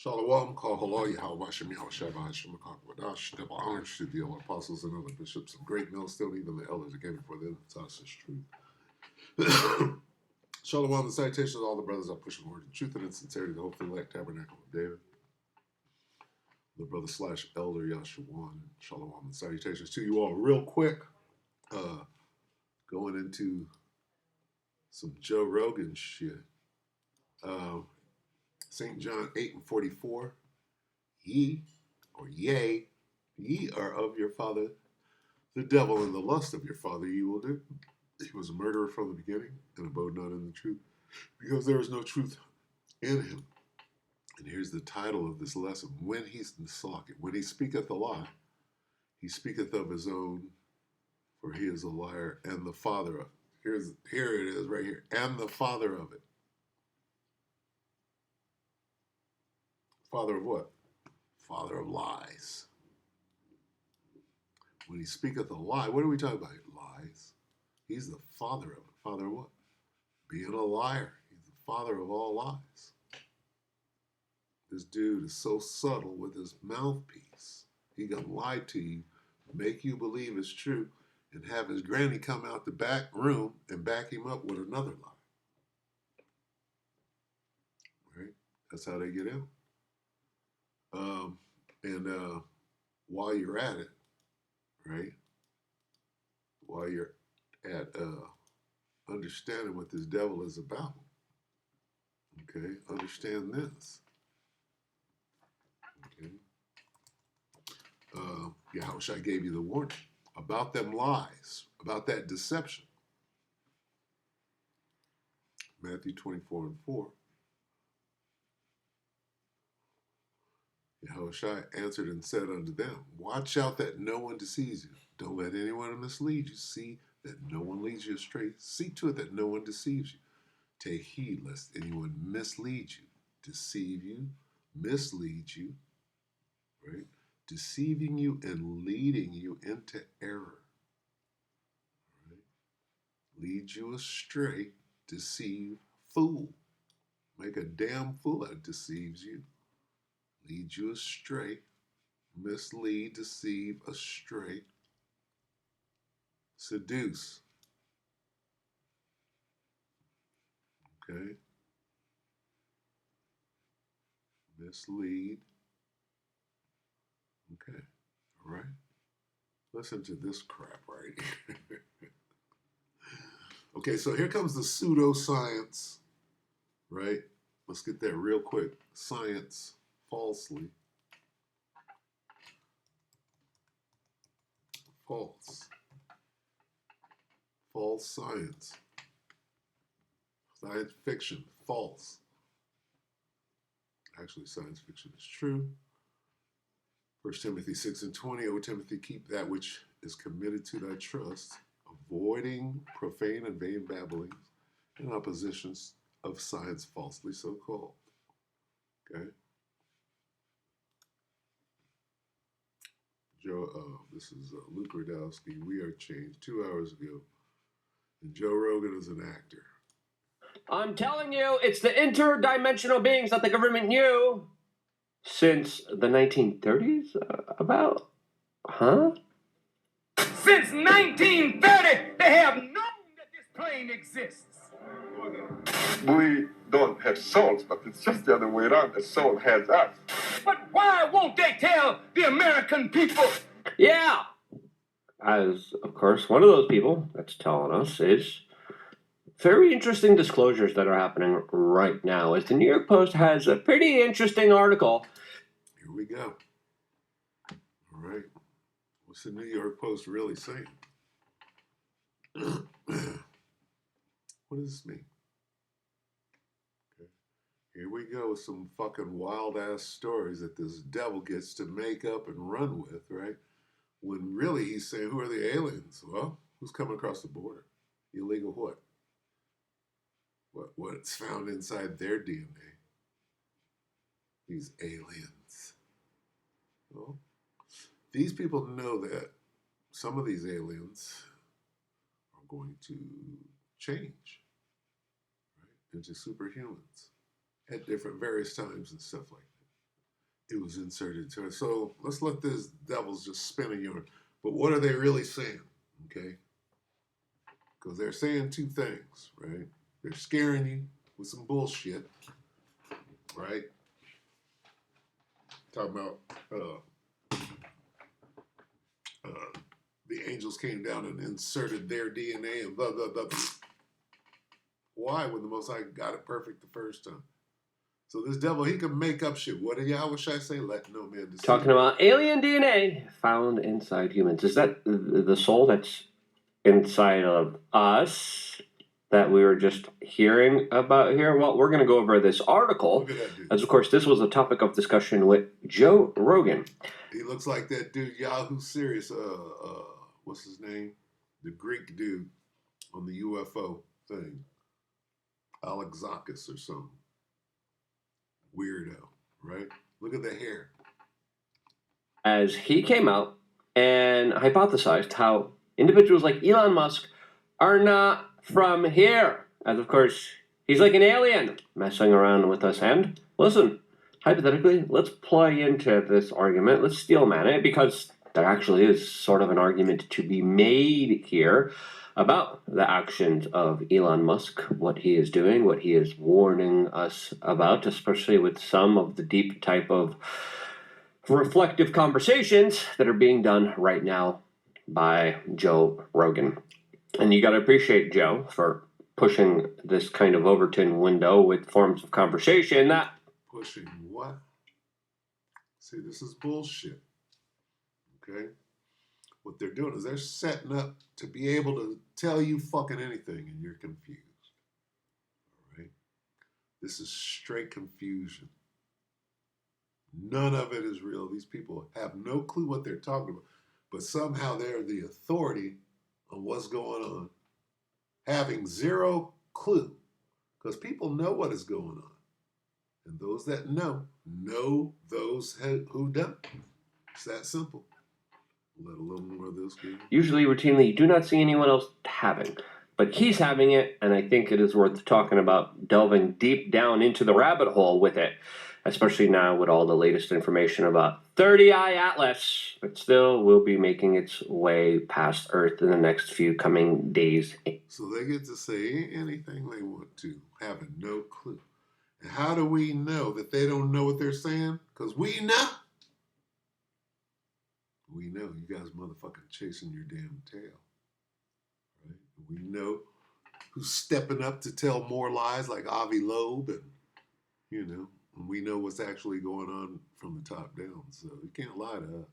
Shalom, Kahala, Yahweh, Shemiah, Shabbat, Shemakakwadash, double honors to the apostles and other bishops of great millstone, even the elders again before them, that's truth. Shalom and salutations to all the brothers that push the word of truth and in sincerity, the hopefully elect tabernacle of David. The brother slash elder Yashawan. Shalom and salutations to you all. Real quick, going into some Joe Rogan shit. St. John 8:44. Ye, or yea, ye are of your father, the devil, and the lust of your father ye will do. He was a murderer from the beginning, and abode not in the truth, because there is no truth in him. And here's the title of this lesson. When he speaketh a lie, he speaketh of his own, for he is a liar and the father of it. Here it is right here. And the father of it. Father of what? Father of lies. When he speaketh a lie, what are we talking about? Lies. He's the father of it. Father of what? Being a liar. He's the father of all lies. This dude is so subtle with his mouthpiece. He can lie to you, make you believe it's true, and have his granny come out the back room and back him up with another lie. Right? That's how they get out. And while you're at it, right? While you're at understanding what this devil is about, okay? Understand this. Okay? Yahushua gave you the warning about them lies, about that deception. Matthew 24:4. Yahushua answered and said unto them, watch out that no one deceives you. Don't let anyone mislead you. See that no one leads you astray. See to it that no one deceives you. Take heed lest anyone mislead you, deceive you, mislead you, right? Deceiving you and leading you into error. Right? Lead you astray, deceive, fool. Make a damn fool that deceives you. Lead you astray, mislead, deceive, astray, seduce. Okay? Mislead. Okay. All right? Listen to this crap right here. Okay, so here comes the pseudoscience, right? Let's get that real quick. Science falsely. False. False science. Science fiction. False. Actually, science fiction is true. 1 Timothy 6:20, O Timothy, keep that which is committed to thy trust, avoiding profane and vain babblings and oppositions of science falsely so called. Okay? Joe, this is Luke Radowski. We Are Changed 2 hours ago. And Joe Rogan is an actor. I'm telling you, it's the interdimensional beings that the government knew since the 1930s about. Huh? Since 1930, they have known that this plane exists. We don't have souls, but it's just the other way around. The soul has us. But why won't they tell the American people? Yeah. As, of course, one of those people that's telling us is very interesting disclosures that are happening right now. As the New York Post has a pretty interesting article. Here we go. All right. What's the New York Post really saying? What does this mean? Okay. Here we go with some fucking wild ass stories that this devil gets to make up and run with, right? When really he's saying, who are the aliens? Well, who's coming across the border? Illegal what? What's found inside their DNA? These aliens. Well, these people know that some of these aliens are going to change, right, into superhumans at different various times and stuff like that. It was inserted into it. So let's let this devils just spin a yarn. But what are they really saying? Okay? Because they're saying two things, right? They're scaring you with some bullshit, right? Talking about the angels came down and inserted their DNA and blah, blah, blah. Why? When the Most High got it perfect the first time. So this devil, he can make up shit. What did Yahweh Shai say? Let no man deceive. Talking about alien DNA found inside humans. Is that the soul that's inside of us that we were just hearing about here? Well, we're going to go over this article, Look at that dude. as of course this was a topic of discussion with Joe Rogan. He looks like that dude, Yahoo Serious. What's his name? The Greek dude on the UFO thing. Alexakis or something. Weirdo, right? Look at the hair. As he came out and hypothesized how individuals like Elon Musk are not from here. As of course, he's like an alien messing around with us. And listen, hypothetically, let's play into this argument. Let's steel man it, because there actually is sort of an argument to be made here about the actions of Elon Musk, what he is doing, what he is warning us about, especially with some of the deep type of reflective conversations that are being done right now by Joe Rogan. And you got to appreciate Joe for pushing this kind of Overton window with forms of conversation that... Pushing what? See, this is bullshit. Okay? What they're doing is they're setting up to be able to tell you fucking anything and you're confused. All right? This is straight confusion. None of it is real. These people have no clue what they're talking about, but somehow they're the authority on what's going on, having zero clue, because people know what is going on. And those that know those who don't. It's that simple. Let alone more of those people. Usually, routinely, you do not see anyone else having. But he's having it, and I think it is worth talking about, delving deep down into the rabbit hole with it, especially now with all the latest information about 30i Atlas, but still will be making its way past Earth in the next few coming days. So they get to say anything they want to, having no clue. And how do we know that they don't know what they're saying? Because we know. We know you guys motherfucking chasing your damn tail. Right? We know who's stepping up to tell more lies like Avi Loeb, and and we know what's actually going on from the top down. So you can't lie to us.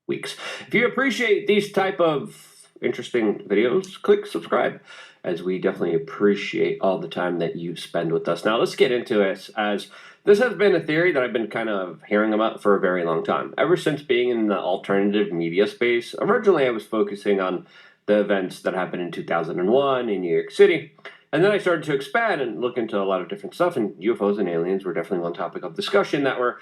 Weeks. If you appreciate these type of interesting videos, click subscribe, as we definitely appreciate all the time that you spend with us. Now let's get into it, as this has been a theory that I've been kind of hearing about for a very long time. Ever since being in the alternative media space, originally I was focusing on the events that happened in 2001 in New York City. And then I started to expand and look into a lot of different stuff, and UFOs and aliens were definitely one topic of discussion that were...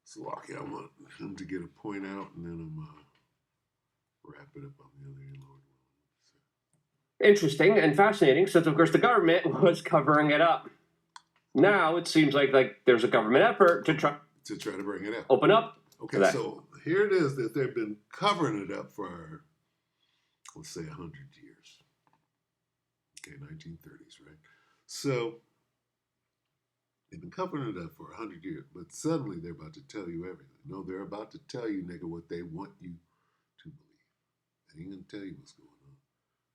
So, Lucky, I want him to get a point out, and then I'm wrap it up on the other end, Lord. interesting and fascinating, since of course the government was covering it up. Now it seems like there's a government effort to try To try to bring it out. open up. Okay, that. so here it is that they've been covering it up for, let's say, 100 years. Okay, 1930s, right? So they've been covering it up for 100 years, but suddenly they're about to tell you everything. No, they're about to tell you, nigga, what they want you to believe. They ain't gonna tell you what's going on.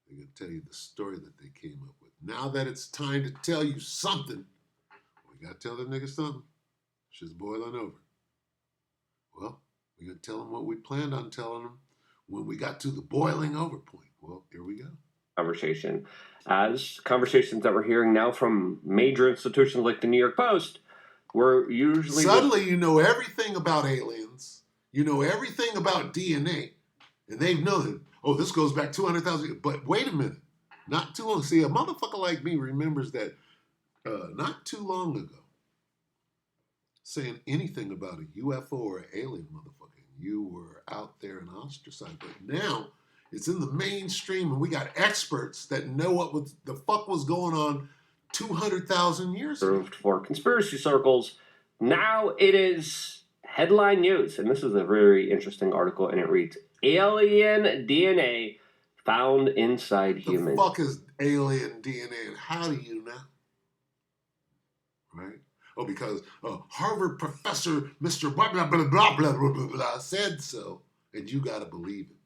They're gonna tell you the story that they came up with. Now that it's time to tell you something, we gotta tell them niggas something. Shit's boiling over. Well, we're gonna tell them what we planned on telling them when we got to the boiling over point. Well, here we go. Conversation, as conversations that we're hearing now from major institutions like the New York Post were usually... Suddenly you know everything about aliens. You know everything about DNA. And they've known, oh, this goes back 200,000 years. But wait a minute. Not too long. See, a motherfucker like me remembers that not too long ago, saying anything about a UFO or an alien, motherfucker, you were out there and ostracized. But now it's in the mainstream, and we got experts that know what the fuck was going on 200,000 years ago. Proved for conspiracy circles. Now it is headline news, and this is a very interesting article, and it reads, alien DNA found inside The humans. fuck is alien DNA, and how do you know? Right? Oh, because Harvard professor Mr. Blah, blah, blah, blah, blah, blah, blah, blah said so, and you got to believe it.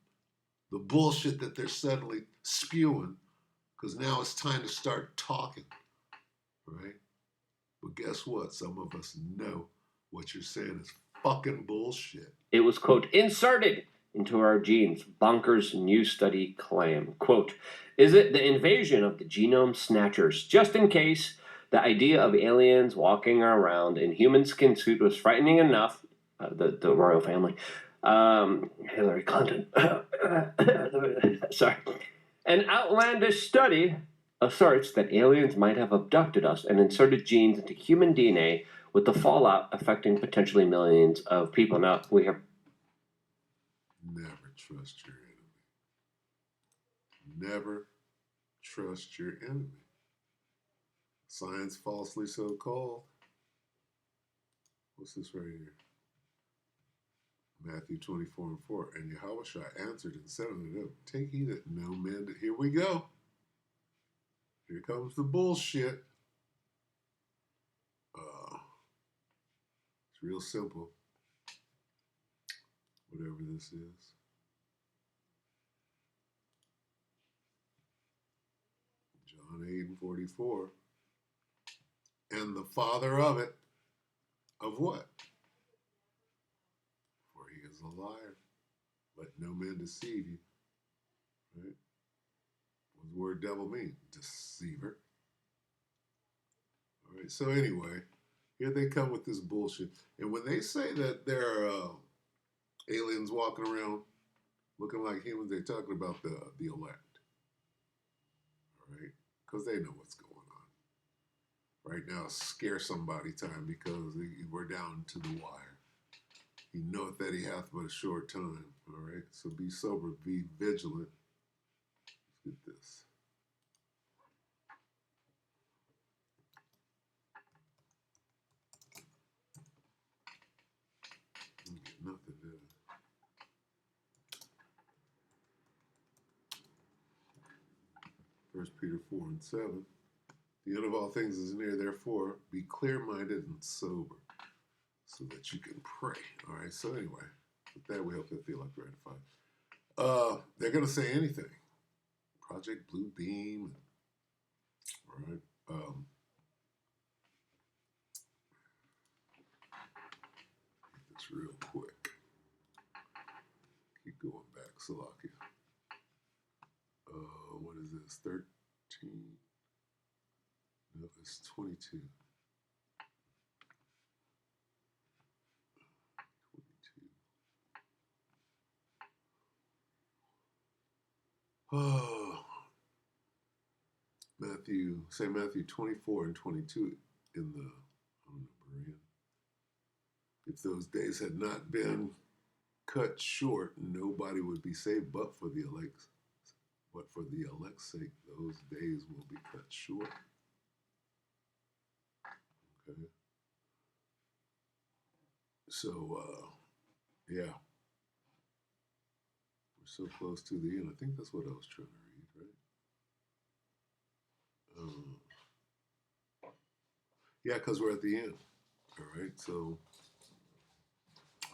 The bullshit that they're suddenly spewing, because now it's time to start talking, right? But guess what? Some of us know what you're saying is fucking bullshit. It was, quote, inserted into our genes, bonkers new study claim. Quote, is it the invasion of the genome snatchers? Just in case the idea of aliens walking around in human skin suit was frightening enough, the royal family, Hillary Clinton, sorry, an outlandish study asserts that aliens might have abducted us and inserted genes into human DNA with the fallout affecting potentially millions of people. Now, we have... Never trust your enemy. Never trust your enemy. Science falsely so called. What's this right here? Matthew 24:4. And Yahushua answered and said unto them, take heed that no man that... Here we go. Here comes the bullshit. It's real simple. Whatever this is. John 8:44. And the father of it. Of what? For he is a liar. Let no man deceive you. Right? What does the word devil mean? Deceiver. All right. So anyway, here they come with this bullshit. And when they say that there are aliens walking around looking like humans, they're talking about the elect. All right? Because they know what's going on. Right now, scare somebody time because we're down to the wire. He knoweth that he hath but a short time. All right? So be sober, be vigilant. Let's get this. Didn't get nothing, did I? 1 Peter 4:7. The end of all things is near, therefore, be clear-minded and sober, so that you can pray. All right, so anyway, with that, we hope that they elect ratified. They're going to say anything. Project Blue Beam. All right. Get this real quick. Keep going back, Salakia. What is this? 13? No, it's 22. 22. Oh. Matthew 24 and 22 in the Berean. If those days had not been cut short, nobody would be saved but for the elect. But for the elect's sake, those days will be cut short. Okay. So, yeah. We're so close to the end. I think that's what I was trying to read, right? Yeah, because we're at the end. All right. So,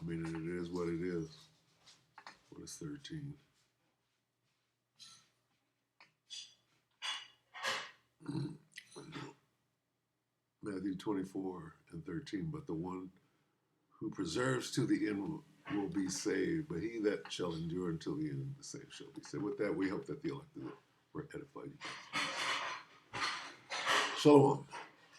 I mean, it is what it is. What is 13? Matthew 24 and 13. But the one who preserves to the end will be saved, but he that shall endure until the end, the same shall be saved. With that, we hope that the elected were edified. Shalom.